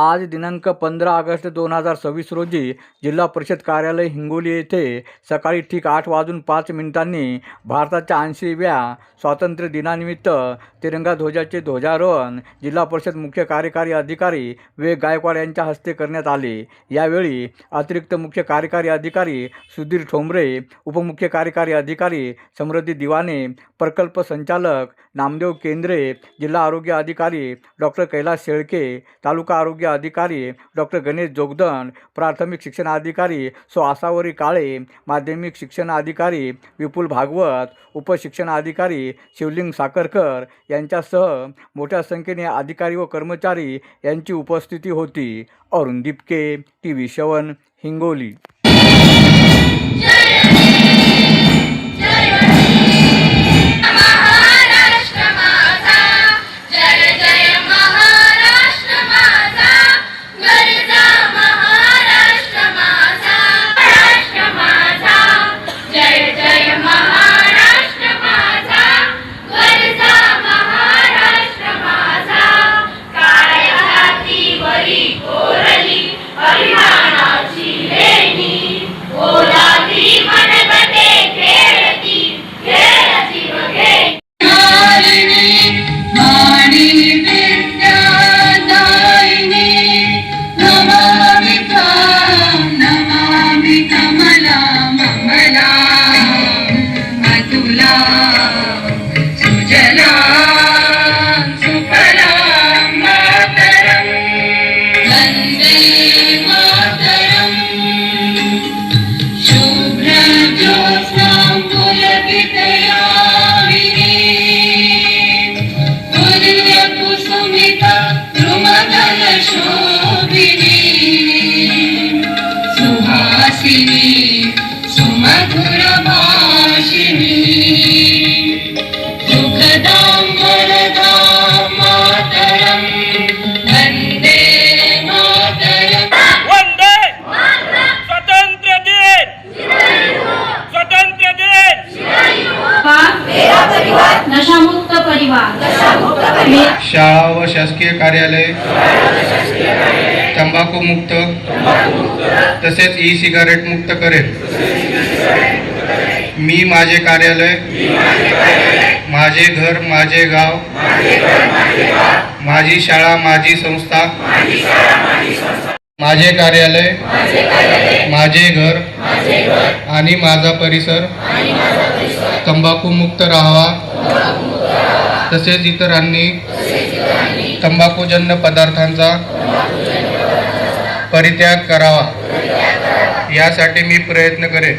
आज दिनांक 15 ऑगस्ट 2026 रोजी जिल्हा परिषद कार्यालय हिंगोली येथे सकाळी ठीक 8:05 भारताच्या 80व्या स्वातंत्र्य दिनानिमित्त तिरंगा ध्वजाचे ध्वजारोहण जिल्हा परिषद मुख्य कार्यकारी अधिकारी विवेक गायकवाड यांच्या हस्ते करण्यात आले। यावेळी अतिरिक्त मुख्य कार्यकारी अधिकारी सुधीर ठोंबरे, उपमुख्य कार्यकारी अधिकारी समृद्धी दिवाने, प्रकल्प संचालक नामदेव केंद्रे, जिल्हा आरोग्य अधिकारी डॉक्टर कैलास शेळके, तालुका आरोग्य अधिकारी डॉक्टर गणेश जोगदंड, प्राथमिक शिक्षण अधिकारी सो आसावरी काळे, माध्यमिक शिक्षण अधिकारी विपुल भागवत, उपशिक्षण अधिकारी शिवलिंग साखरकर यांच्यासह मोठ्या संख्येने अधिकारी व कर्मचारी यांची उपस्थिती होती। अरुण दिपके, TV7 हिंगोली। शाळा व शासकीय कार्यालय तंबाखू मुक्त तसेच ई सिगारेट मुक्त करेल। मी माझे कार्यालय, माझे घर माझे गाव, माझी शाळा माझी संस्था, माझे कार्यालय, माझे घर आणि माझा परिसर तंबाखू मुक्त राहावा, तसेच इतरांनी तंबाखूजन्य पदार्थांचा परित्याग करावा यासाठी मी प्रयत्न करेन।